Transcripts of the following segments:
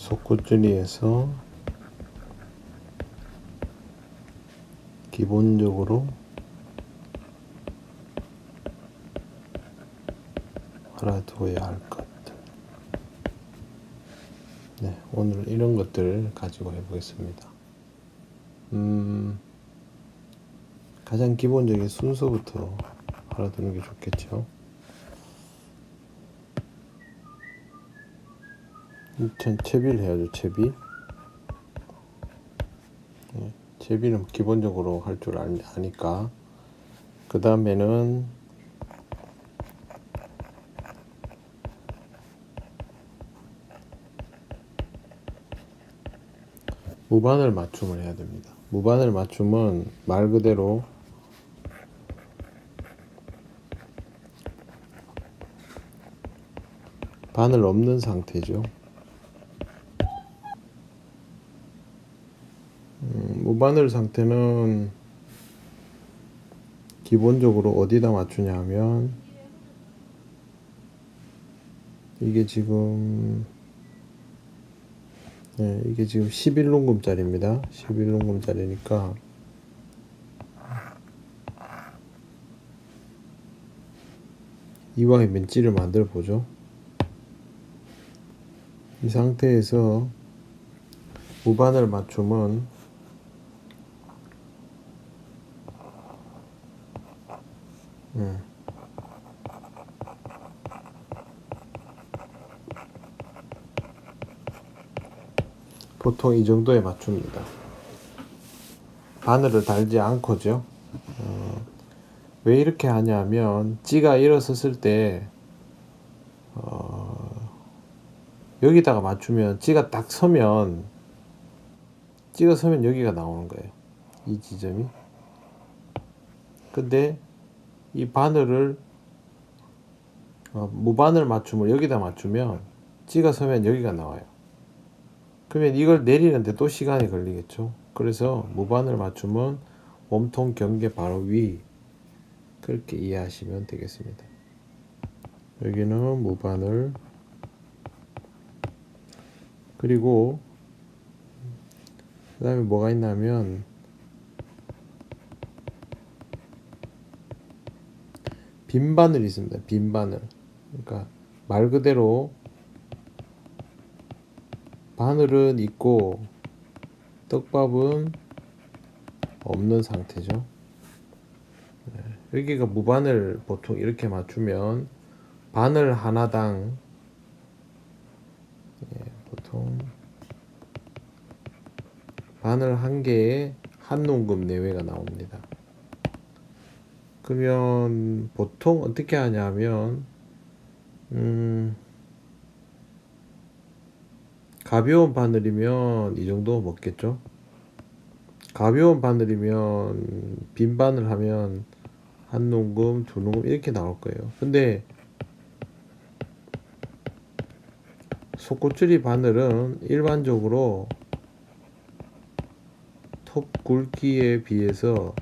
속구줄이에서 기본적으로 알아두어야 할 것들. 네, 오늘 이런 것들을 가지고 해보겠습니다. 가장 기본적인 순서부터 알아두는 게 좋겠죠. 일단 채비를 해야죠. 채비. 네, 채비는 기본적으로 할 줄 아니까. 그 다음에는 무바늘 맞춤을 해야 됩니다. 무바늘 맞춤은 말 그대로 바늘 없는 상태죠. 무바늘 상태는 기본적으로 어디다 맞추냐 하면 이게 지금 11lun금짜리입니다. 11lun금짜리니까 이와의 맨지를 만들어 보죠. 이 상태에서 무바늘 맞춤은 보통 이 정도에 맞춥니다. 바늘을 달지 않고죠. 왜 이렇게 하냐면 찌가 일어섰을 때 여기다가 맞추면 찌가 딱 서면 여기가 나오는 거예요. 이 지점이. 근데 이 바늘을 무바늘 맞춤을 여기다 맞추면 찌가 서면 여기가 나와요. 그러면 이걸 내리는데 또 시간이 걸리겠죠. 그래서 무바늘 맞춤은 몸통 경계 바로 위, 그렇게 이해하시면 되겠습니다. 여기는 무바늘, 그리고 그 다음에 뭐가 있냐면 빈 바늘이 있습니다. 빈 바늘. 그러니까 말 그대로 바늘은 있고 떡밥은 없는 상태죠. 여기가 무바늘 보통 이렇게 맞추면 바늘 하나당 보통 바늘 한 개에 한 농금 내외가 나옵니다. 그러면 보통 어떻게 하냐면 가벼운 바늘이면 이 정도 먹겠죠. 가벼운 바늘이면 빈 바늘 하면 한 농금, 두 농금 이렇게 나올 거예요. 근데 속구줄이 바늘은 일반적으로 톱 굵기에 비해서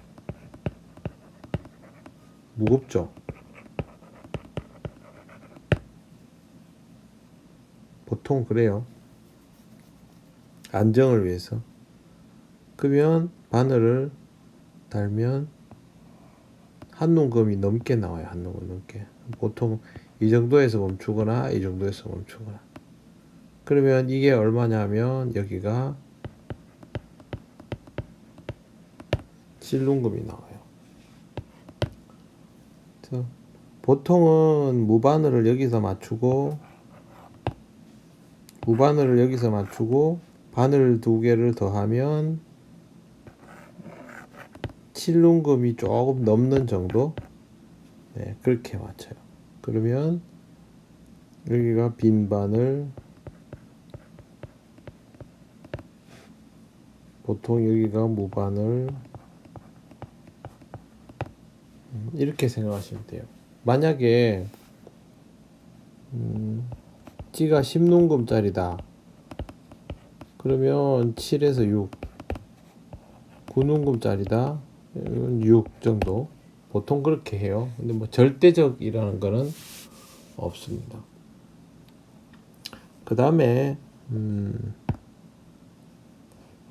무겁죠. 보통 그래요. 안정을 위해서. 그러면 바늘을 달면 한 농금이 넘게 나와요. 한 농금 넘게. 보통 이 정도에서 멈추거나 이 정도에서 멈추거나. 그러면 이게 얼마냐면 여기가 7농금이 나와요. 그래서 보통은 무바늘을 여기서 맞추고 바늘 두 개를 더하면 7농금이 조금 넘는 정도, 네, 그렇게 맞춰요. 그러면 여기가 빈 바늘, 보통 여기가 무바늘, 이렇게 생각하시면 돼요. 만약에 찌가 10농금짜리다 그러면 7에서 6, 9농금짜리다 6 정도, 보통 그렇게 해요. 근데 뭐 절대적이라는 거는 없습니다. 그 다음에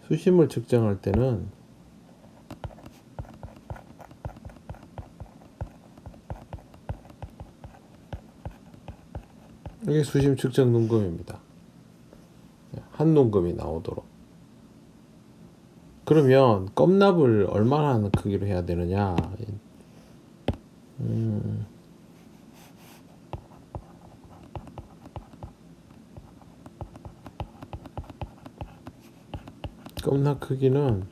수심을 측정할 때는 이게 수심 측정 눈금입니다. 한 눈금이 나오도록. 그러면 껌납을 얼마나 하는 크기로 해야 되느냐? 껌납 크기는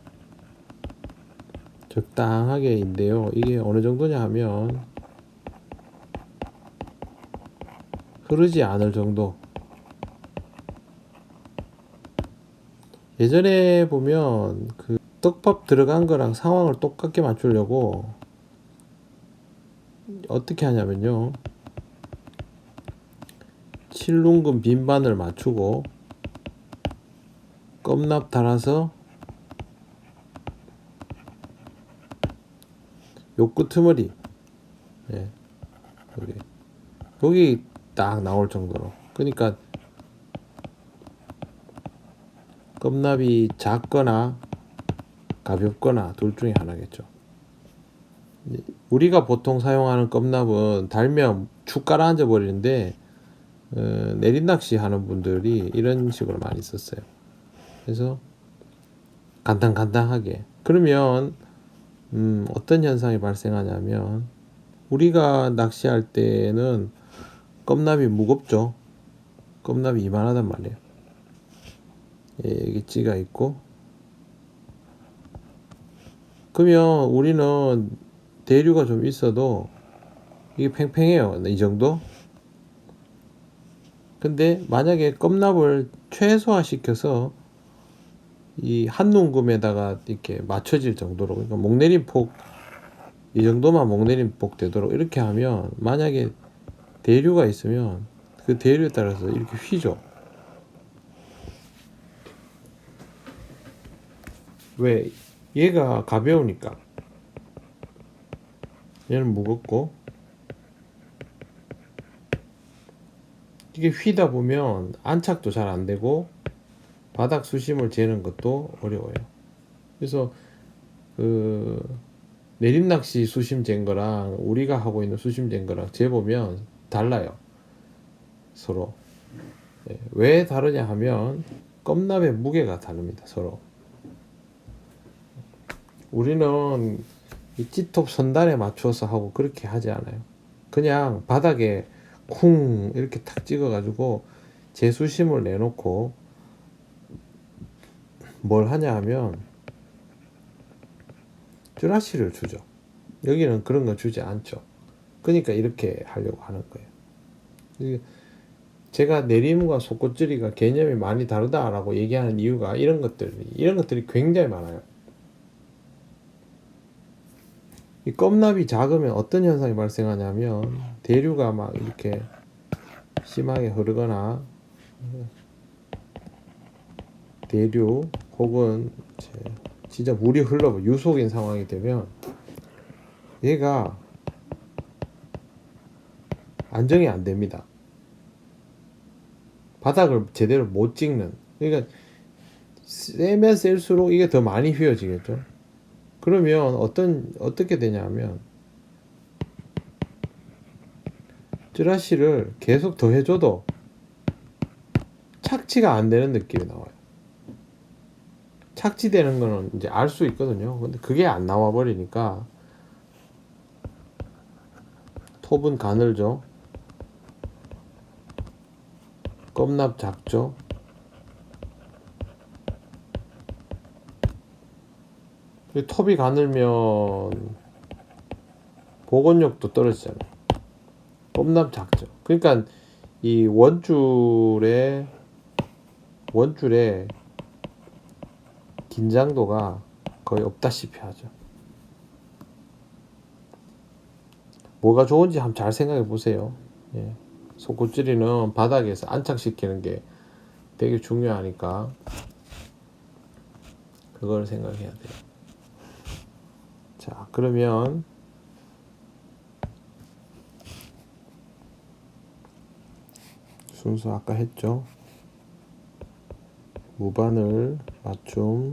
적당하게인데요. 이게 어느 정도냐 하면 흐르지 않을 정도. 예전에 보면 그 떡밥 들어간 거랑 상황을 똑같게 맞추려고 어떻게 하냐면요. 7눈금 빈반을 맞추고 껌납 달아서 요 끄트머리, 예, 여기 딱 나올 정도로. 그러니까 껌납이 작거나 가볍거나 둘 중에 하나겠죠. 우리가 보통 사용하는 껌납은 달면 축 가라앉아 버리는데 내린낚시 하는 분들이 이런 식으로 많이 썼어요. 그래서 간당간당하게. 그러면 어떤 현상이 발생하냐면 우리가 낚시할 때는 껌납이 무겁죠. 껌납이 이만하단 말이에요. 예, 여기 찌가 있고. 그러면 우리는 대류가 좀 있어도 이게 팽팽해요. 이 정도. 근데 만약에 껌납을 최소화시켜서 이 한 눈금에다가 이렇게 맞춰질 정도로, 그러니까 목내림 폭 이 정도만 목내림 폭 되도록 이렇게 하면 만약에 대류가 있으면 그 대류에 따라서 이렇게 휘죠. 왜? 얘가 가벼우니까. 얘는 무겁고. 이게 휘다 보면 안착도 잘 안 되고 바닥 수심을 재는 것도 어려워요. 그래서 그 내림낚시 수심 잰 거랑 우리가 하고 있는 수심 잰 거랑 재보면 달라요. 서로. 네. 왜 다르냐 하면 껌납의 무게가 다릅니다. 서로. 우리는 이 찌톱 선단에 맞춰서 하고 그렇게 하지 않아요. 그냥 바닥에 쿵 이렇게 탁 찍어가지고 재수심을 내놓고 뭘 하냐 하면 쭈라시를 주죠. 여기는 그런 거 주지 않죠. 그러니까 이렇게 하려고 하는 거예요. 제가 내림과 속꽃줄이가 개념이 많이 다르다라고 얘기하는 이유가 이런 것들이 굉장히 많아요. 이 껌납이 작으면 어떤 현상이 발생하냐면 대류가 막 이렇게 심하게 흐르거나 대류 혹은 진짜 물이 흘러 유속인 상황이 되면 얘가 안정이 안 됩니다. 바닥을 제대로 못 찍는. 그러니까 세면 셀수록 이게 더 많이 휘어지겠죠. 그러면 어떻게 되냐면 쭈라시를 계속 더 해줘도 착지가 안 되는 느낌이 나와요. 착지되는 거는 이제 알 수 있거든요. 근데 그게 안 나와 버리니까 톱은 가늘죠. 껌납 작죠. 톱이 가늘면 복원력도 떨어지잖아요. 껌납 작죠. 그러니까 이 원줄의 긴장도가 거의 없다시피 하죠. 뭐가 좋은지 한번 잘 생각해 보세요. 예. 속꽃줄이는 바닥에서 안착시키는 게 되게 중요하니까 그걸 생각해야 돼요. 자, 그러면 순서 아까 했죠. 무바늘 맞춤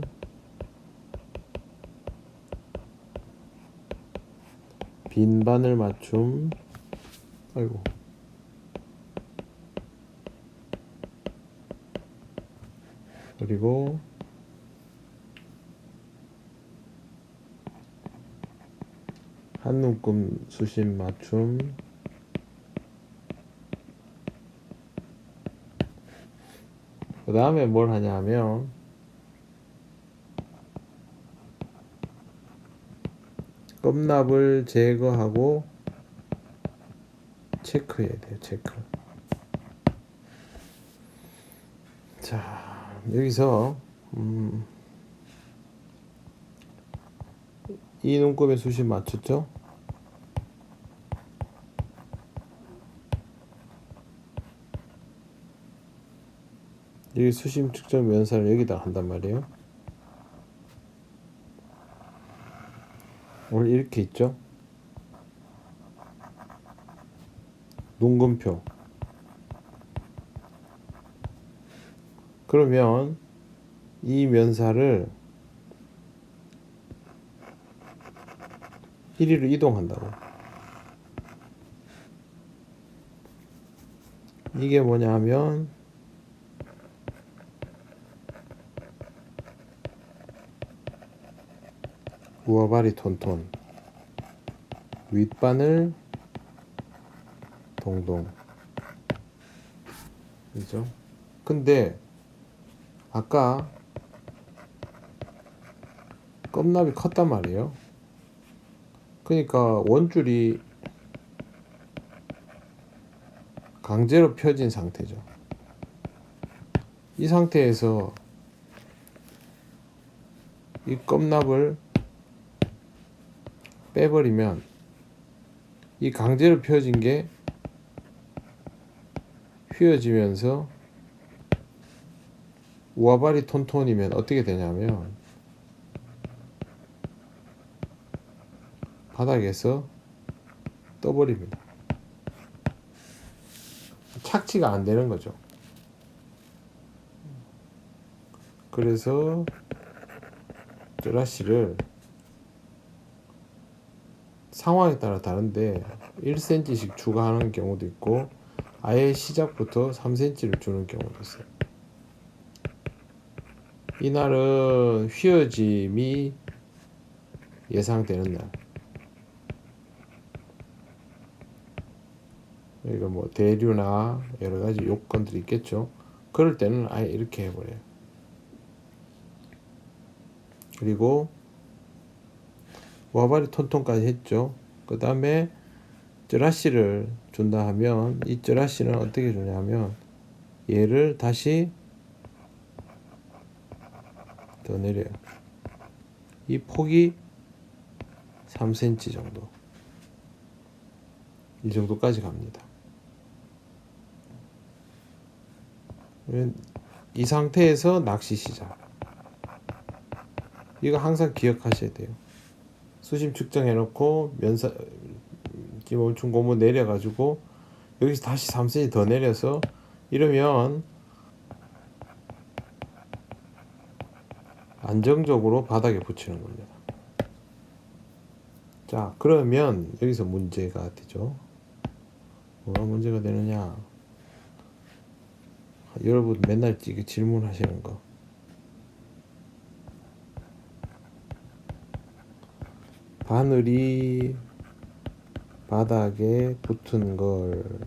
빈바늘 맞춤 아이고 그리고 한묶음 수심 맞춤 그 다음에 뭘 하냐면 껍납을 제거하고 체크해야 돼요. 체크. 자 여기서 이 눈곱의 수심 맞췄죠? 여기 수심 측정 면사를 여기다 한단 말이에요. 오늘 이렇게 있죠? 눈금표. 그러면 이 면사를 1위로 이동한다고. 이게 뭐냐 하면 우아바리 톤톤 윗바늘 동동 그죠? 근데 아까 껍납이 컸단 말이에요. 그러니까 원줄이 강제로 펴진 상태죠. 이 상태에서 이 껍납을 빼버리면 이 강제로 펴진 게 휘어지면서 우아바리 톤톤이면 어떻게 되냐면 바닥에서 떠버립니다. 착지가 안 되는 거죠. 그래서 쩌라시를 상황에 따라 다른데 1cm씩 추가하는 경우도 있고 아예 시작부터 3cm를 주는 경우도 있어요. 이날은 휘어짐이 예상되는 날. 이거 뭐 대류나 여러 가지 요건들이 있겠죠. 그럴 때는 아예 이렇게 해버려요. 그리고 와바리 톤톤까지 했죠. 그 다음에 쩌라시를 준다 하면 이 쩌라시는 어떻게 주냐면 얘를 다시 더 내려요. 이 폭이 3cm 정도. 이 정도까지 갑니다. 이 상태에서 낚시 시작. 이거 항상 기억하셔야 돼요. 수심 측정해 놓고 면사 기본충 고무 내려가지고 여기서 다시 3cm 더 내려서 이러면 안정적으로 바닥에 붙이는 겁니다. 자 그러면 여기서 문제가 되죠. 뭐가 문제가 되느냐, 여러분 맨날 질문하시는 거, 바늘이 바닥에 붙은 걸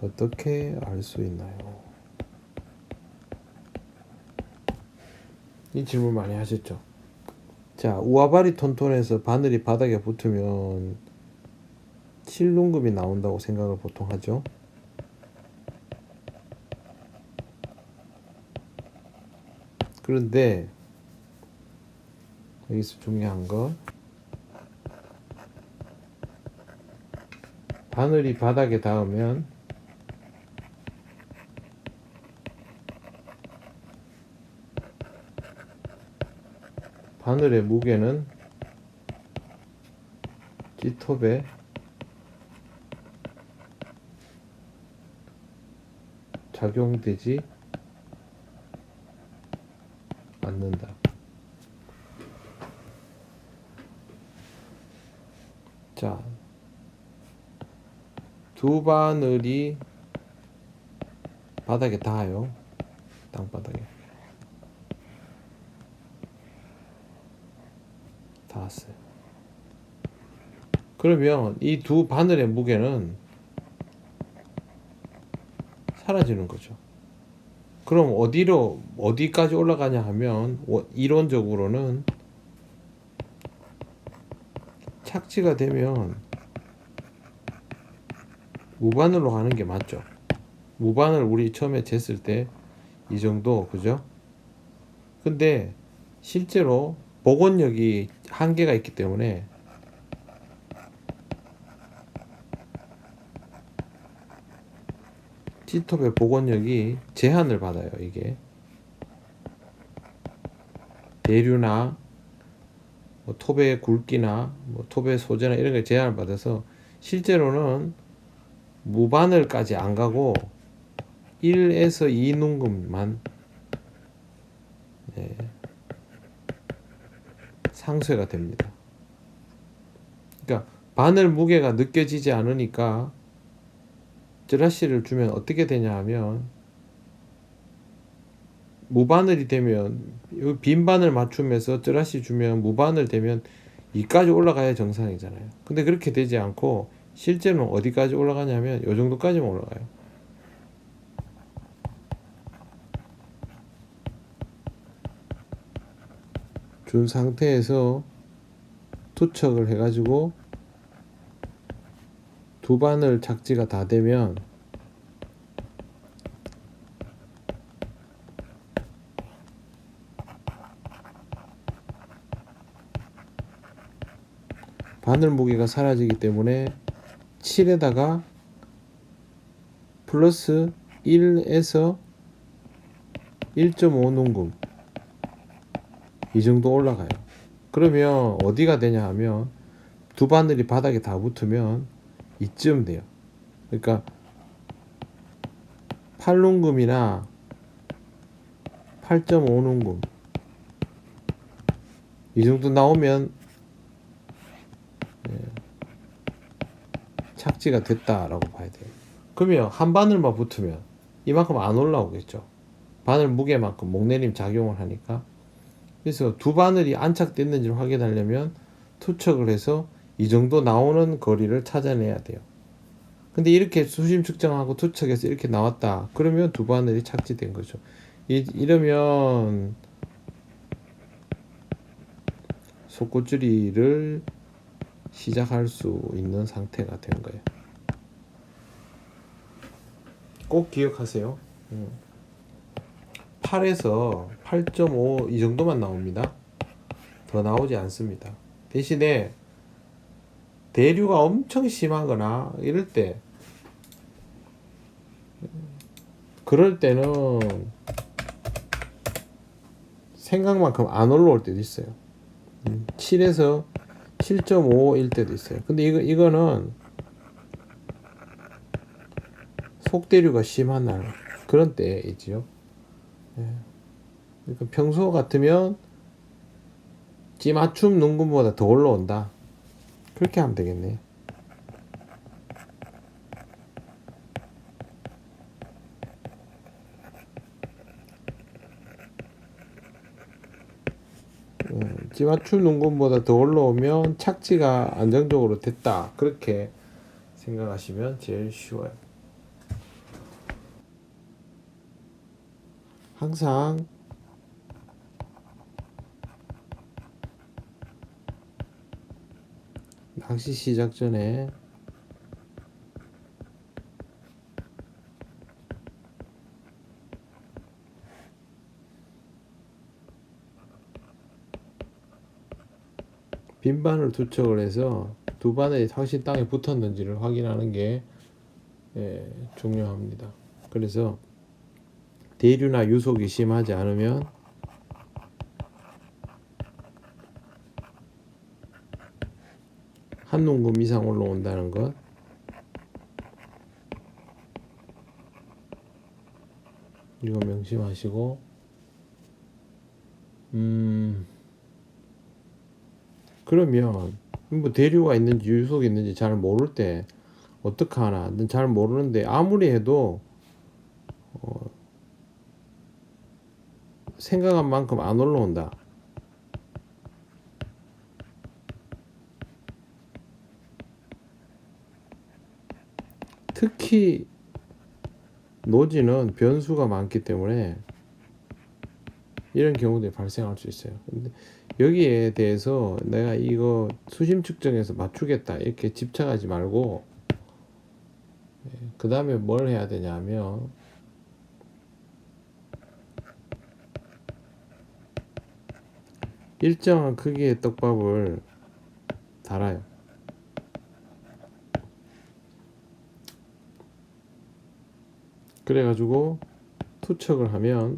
어떻게 알 수 있나요? 이 질문 많이 하셨죠. 자, 우아바리 톤톤에서 바늘이 바닥에 붙으면 7눈금이 나온다고 생각을 보통 하죠. 그런데 여기서 중요한 거, 바늘이 바닥에 닿으면 바늘의 무게는 G톱의 작용되지 않는다. 자, 두 바늘이 바닥에 닿아요. 땅바닥에 닿았어요. 그러면 이 두 바늘의 무게는 사라지는 거죠. 그럼 어디까지 올라가냐 하면 이론적으로는 착지가 되면 무바늘로 가는 게 맞죠. 무바늘 우리 처음에 쟀을 때 이 정도, 그죠? 근데 실제로 복원력이 한계가 있기 때문에 T톱의 복원력이 제한을 받아요. 이게 대류나 뭐 톱의 굵기나 뭐 톱의 소재나 이런 게 제한을 받아서 실제로는 무바늘까지 안 가고 1에서 2 눈금만 상쇄가 됩니다. 그러니까 바늘 무게가 느껴지지 않으니까 쯔라시를 주면 어떻게 되냐 하면 무바늘이 되면 여기 빈 바늘 맞춤에서 쯔라시 주면 무바늘 되면 2까지 올라가야 정상이잖아요. 근데 그렇게 되지 않고 실제로는 어디까지 올라가냐면 요 정도까지만 올라가요. 준 상태에서 투척을 해가지고 두 바늘 착지가 다 되면 바늘 무게가 사라지기 때문에 7에다가 플러스 1에서 1.5 눈금 이 정도 올라가요. 그러면 어디가 되냐 하면 두 바늘이 바닥에 다 붙으면 이쯤 돼요. 그러니까 8눈금이나 8.5눈금 이 정도 나오면 착지가 됐다라고 봐야 돼요. 그러면 한 바늘만 붙으면 이만큼 안 올라오겠죠. 바늘 무게만큼 목내림 작용을 하니까. 그래서 두 바늘이 안착됐는지를 확인하려면 투척을 해서 이 정도 나오는 거리를 찾아내야 돼요. 근데 이렇게 수심 측정하고 투척해서 이렇게 나왔다. 그러면 두 바늘이 착지된 거죠. 이러면 속구줄이를 시작할 수 있는 상태가 된 거예요. 꼭 기억하세요. 8에서 8.5 이 정도만 나옵니다. 더 나오지 않습니다. 대신에 대류가 엄청 심하거나 이럴 때 그럴 때는 생각만큼 안 올라올 때도 있어요. 7에서 7.5일 때도 있어요. 근데 이거는 속대류가 심한 날 그런 때이지요. 그러니까 평소 같으면 찌맞춤 눈금보다 더 올라온다. 그렇게 하면 되겠네. 찌맞춤 눈금보다 더 올라오면 착지가 안정적으로 됐다. 그렇게 생각하시면 제일 쉬워요. 항상 낚시 시작 전에 빈바늘 투척을 해서 두 바늘이 확실히 땅에 붙었는지를 확인하는 게 중요합니다. 그래서 대류나 유속이 심하지 않으면 한 눈금 이상 올라온다는 것, 이거 명심하시고, 그러면 뭐 대류가 있는지 유속이 있는지 잘 모를 때 어떻게 하나? 잘 모르는데 아무리 해도 생각한 만큼 안 올라온다. 특히 노지는 변수가 많기 때문에 이런 경우들이 발생할 수 있어요. 근데 여기에 대해서 내가 이거 수심 측정해서 맞추겠다 이렇게 집착하지 말고, 그 다음에 뭘 해야 되냐면 일정한 크기의 떡밥을 달아요. 그래가지고 투척을 하면,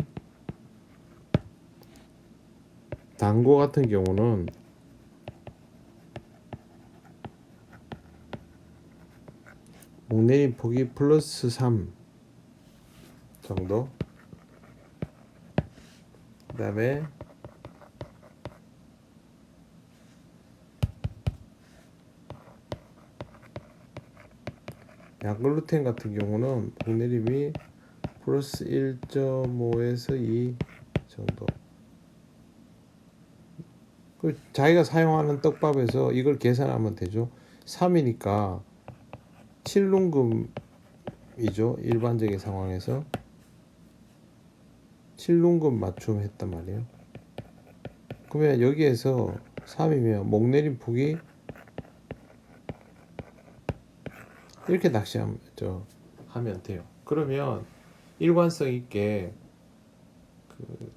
단고 같은 경우는 목내림 폭이 플러스 3 정도, 그 다음에 양글루텐 같은 경우는 목내림이 플러스 1.5에서 2 정도. 그 자기가 사용하는 떡밥에서 이걸 계산하면 되죠. 3이니까 7눈금이죠. 일반적인 상황에서 7눈금 맞춤 했단 말이에요. 그러면 여기에서 3이면 목내림 폭이 이렇게 낚시하면 하면 돼요. 그러면 일관성 있게 그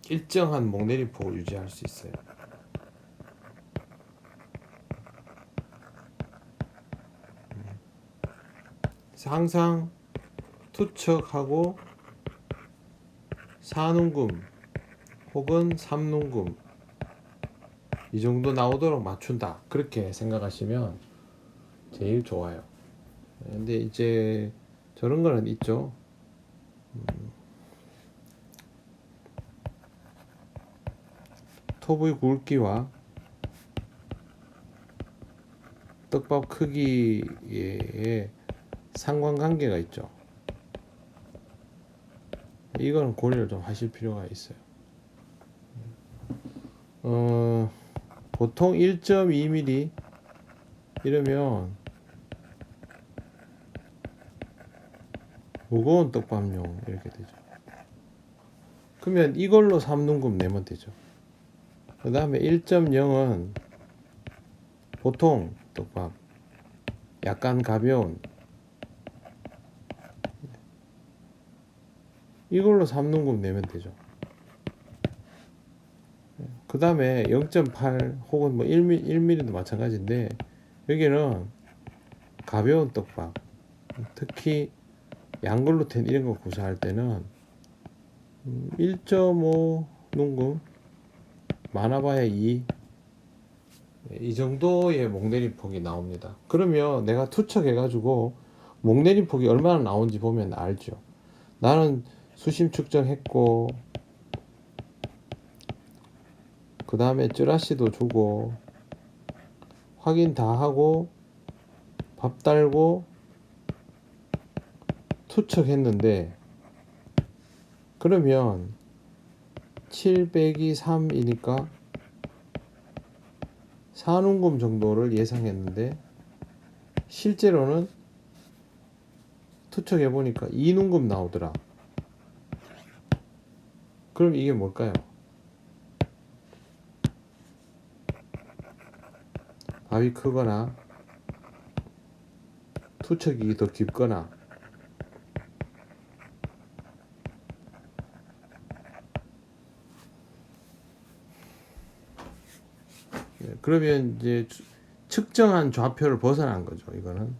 일정한 목내림 폭을 유지할 수 있어요. 그래서 항상 투척하고 4눈금 혹은 3눈금 이 정도 나오도록 맞춘다, 그렇게 생각하시면 제일 좋아요. 근데 이제 저런 거는 있죠. 톱의 굵기와 떡밥 크기에 상관관계가 있죠. 이거는 고려를 좀 하실 필요가 있어요. 보통 1.2mm 이러면 무거운 떡밥용 이렇게 되죠. 그러면 이걸로 3눈금 내면 되죠. 그 다음에 1.0은 보통 떡밥, 약간 가벼운, 이걸로 3눈금 내면 되죠. 그 다음에 0.8 혹은 뭐 1mm도 마찬가지인데, 여기는 가벼운 떡밥, 특히 양글루텐 이런 거 구사할 때는 1.5 눈금, 많아봐야 2, 이 정도의 목내림 폭이 나옵니다. 그러면 내가 투척해 가지고 목내림 폭이 얼마나 나온지 보면 알죠. 나는 수심 측정했고, 그 다음에 쯔라시도 주고 확인 다 하고 밥 달고 투척했는데, 그러면 7 빼기 3이니까 4눈금 정도를 예상했는데 실제로는 투척해 보니까 2눈금 나오더라. 그럼 이게 뭘까요? 밥이 크거나 투척이 더 깊거나, 그러면 이제 측정한 좌표를 벗어난 거죠. 이거는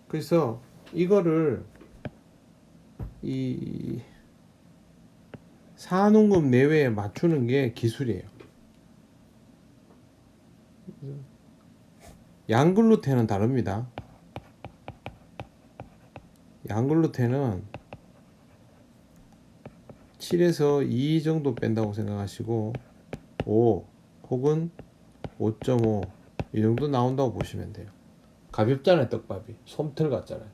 그래서 이거를 이 4눈금 내외에 맞추는 게 기술이에요. 양글루텐은 다릅니다. 양글루텐은 7에서 2 정도 뺀다고 생각하시고 5 혹은 5.5 이 정도 나온다고 보시면 돼요. 가볍잖아요. 떡밥이 솜털 같잖아요.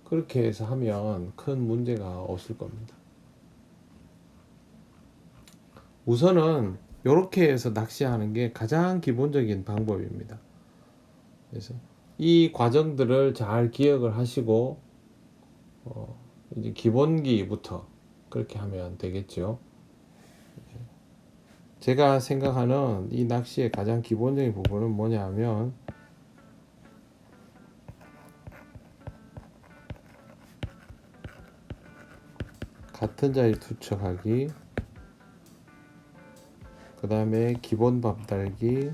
그렇게 해서 하면 큰 문제가 없을 겁니다. 우선은 이렇게 해서 낚시하는 게 가장 기본적인 방법입니다. 그래서 이 과정들을 잘 기억을 하시고 이제 기본기부터 그렇게 하면 되겠죠. 제가 생각하는 이 낚시의 가장 기본적인 부분은 뭐냐면 같은 자리 투척하기, 그 다음에 기본 밥 달기,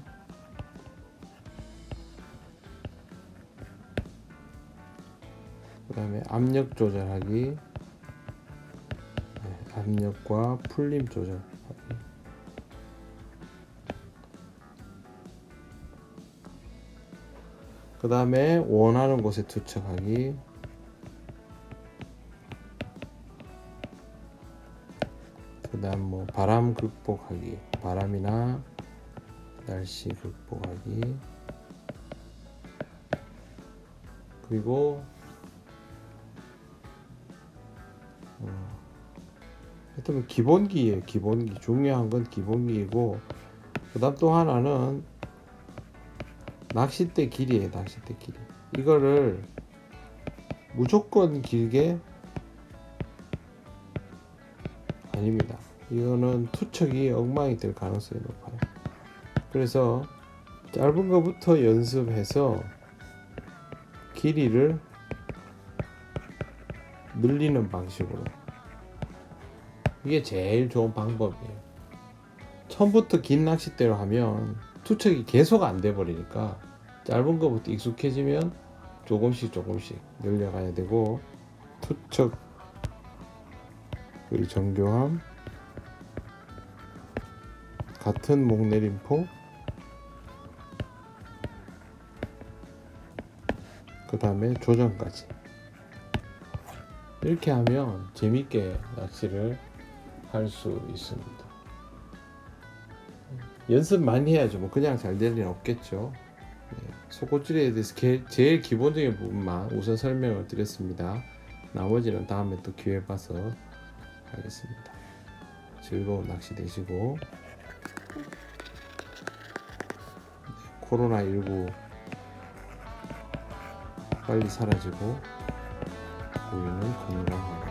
그 다음에 압력 조절하기, 압력과 풀림 조절하기, 그 다음에 원하는 곳에 투척하기, 그 다음 뭐 바람 극복하기, 바람이나 날씨 극복하기, 그리고 하여튼 기본기예요. 기본기. 중요한 건 기본기이고, 그 다음 또 하나는 낚싯대 길이에요. 낚싯대 길이. 이거를 무조건 길게 아닙니다. 이거는 투척이 엉망이 될 가능성이 높아요. 그래서 짧은 거부터 연습해서 길이를 늘리는 방식으로, 이게 제일 좋은 방법이에요. 처음부터 긴 낚싯대로 하면 투척이 계속 안 돼 버리니까 짧은 거부터 익숙해지면 조금씩 늘려가야 되고, 투척 그리고 정교함, 같은 목내림폭, 그 다음에 조정까지. 이렇게 하면 재밌게 낚시를 할 수 있습니다. 연습 많이 해야죠. 뭐 그냥 잘 될 일은 없겠죠. 속고줄이에 대해서 제일 기본적인 부분만 우선 설명을 드렸습니다. 나머지는 다음에 또 기회 봐서 하겠습니다. 즐거운 낚시 되시고, 코로나19 빨리 사라지고 우리는 건강하게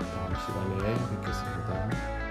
다음 시간에 뵙겠습니다.